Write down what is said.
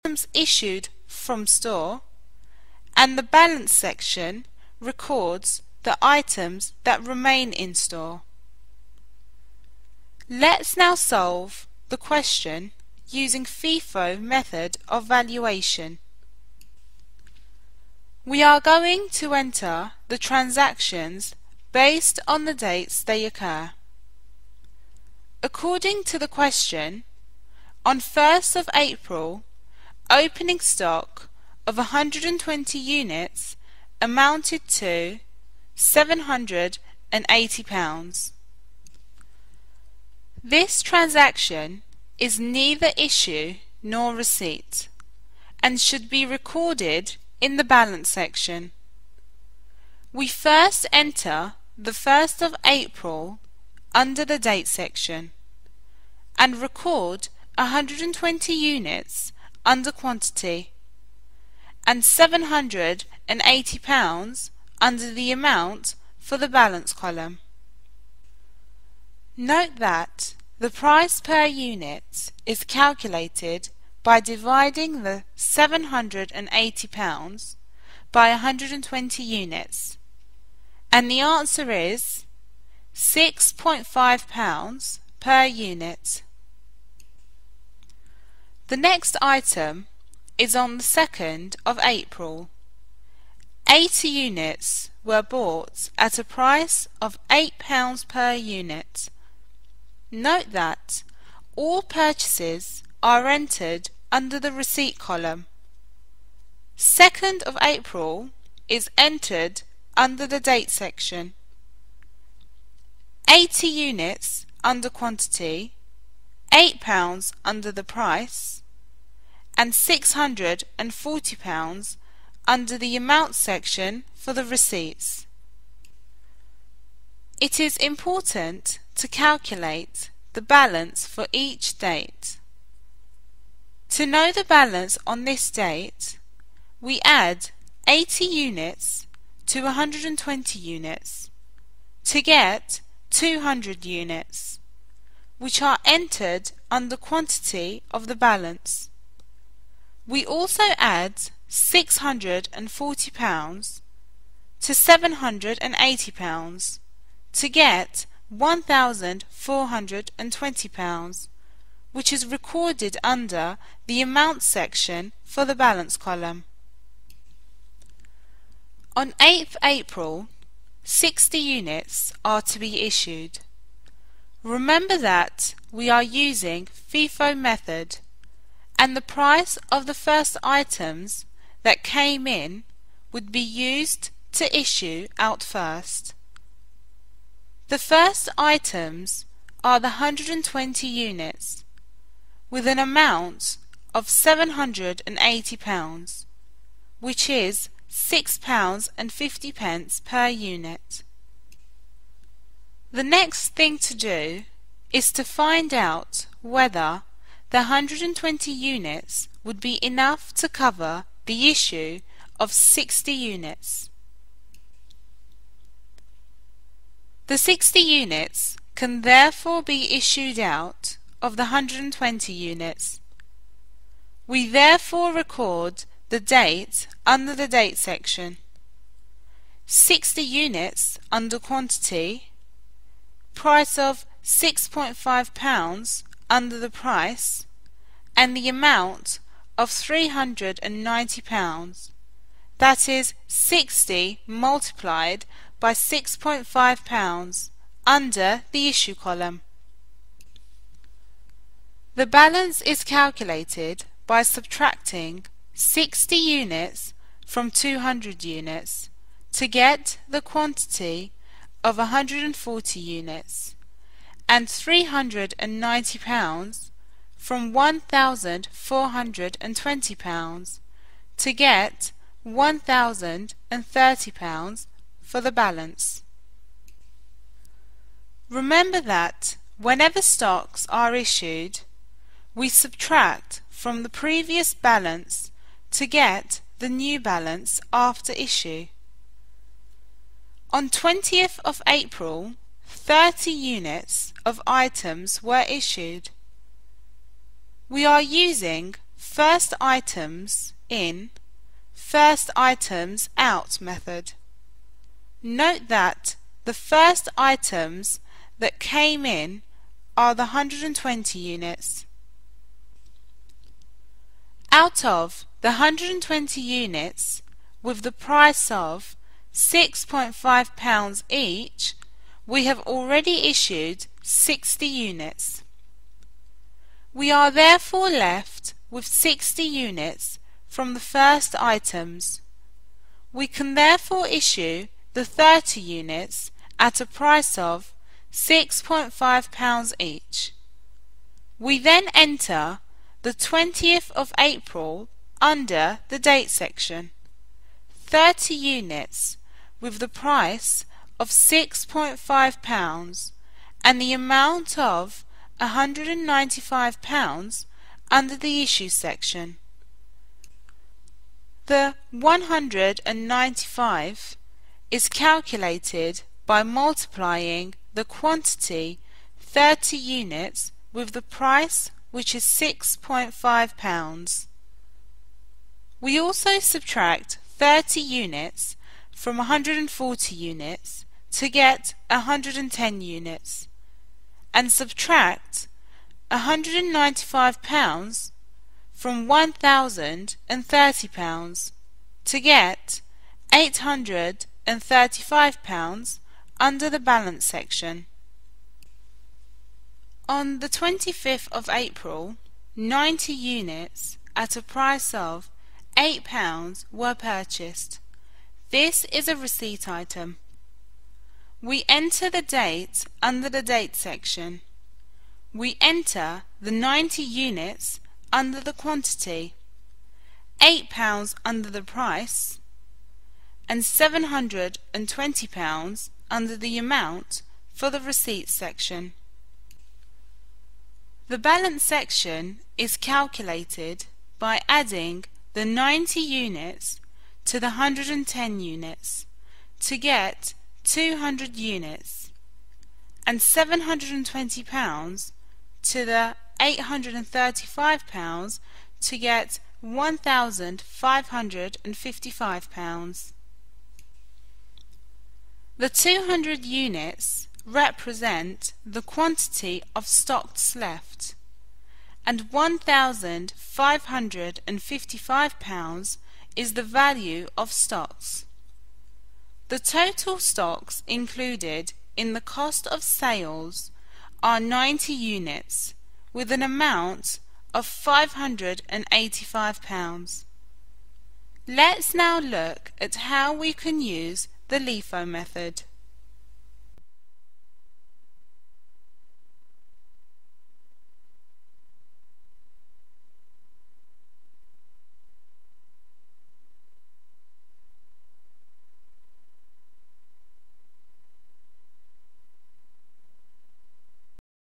items issued from store, and the balance section records the items that remain in store. Let's now solve the question using FIFO method of valuation. We are going to enter the transactions based on the dates they occur. According to the question, on 1st of April, opening stock of 120 units amounted to £780. This transaction is neither issue nor receipt and should be recorded in the balance section. We first enter the 1st of April under the date section and record 120 units under quantity and £780 under the amount for the balance column. Note that the price per unit is calculated by dividing the £780 by 120 units, and the answer is £6.5 per unit. The next item is on the 2nd of April. 80 units were bought at a price of £8 per unit. Note that all purchases are entered under the receipt column. 2nd of April is entered under the date section. 80 units under quantity, £8 under the price, and £640 under the amount section for the receipts. It is important to calculate the balance for each date. To know the balance on this date, we add 80 units to 120 units to get 200 units, which are entered under quantity of the balance. We also add £640 to £780 to get £1,420, which is recorded under the amount section for the balance column. On 8th April, 60 units are to be issued. Remember that we are using FIFO method, and the price of the first items that came in would be used to issue out first. The first items are the 120 units with an amount of £780, which is £6.50 per unit. The next thing to do is to find out whether the 120 units would be enough to cover the issue of 60 units. The 60 units can therefore be issued out of the 120 units. We therefore record the date under the date section. 60 units under quantity, price of £6.5 under the price, and the amount of £390. That is 60 multiplied by £6.5 under the issue column. The balance is calculated by subtracting 60 units from 200 units to get the quantity of 140 units, and £390 from £1,420 to get £1,030 for the balance. Remember that whenever stocks are issued, we subtract from the previous balance to get the new balance after issue. On 20th of April, 30 units of items were issued. We are using first items in, first items out method. Note that the first items that came in are the 120 units. Out of the 120 units with the price of £6.5 each, we have already issued 60 units. We are therefore left with 60 units from the first items. We can therefore issue the 30 units at a price of £6.5 each. We then enter the 20th of April under the date section. 30 units with the price of £6.5 and the amount of £195 under the issue section. The 195 is calculated by multiplying the quantity 30 units with the price, which is £6.5. We also subtract 30 units from 140 units to get 110 units, and subtract £195 from £1,030 to get £835 under the balance section. On the 25th of April, 90 units at a price of £8 were purchased. This is a receipt item. We enter the date under the date section. We enter the 90 units under the quantity, £8 under the price, and £720 under the amount for the receipts section. The balance section is calculated by adding the 90 units to the 110 units to get 200 units, and £720 to the £835 to get £1,555. The 200 units represent the quantity of stocks left, and £1,555 is the value of stocks. The total stocks included in the cost of sales are 90 units with an amount of £585. Let's now look at how we can use the LIFO method.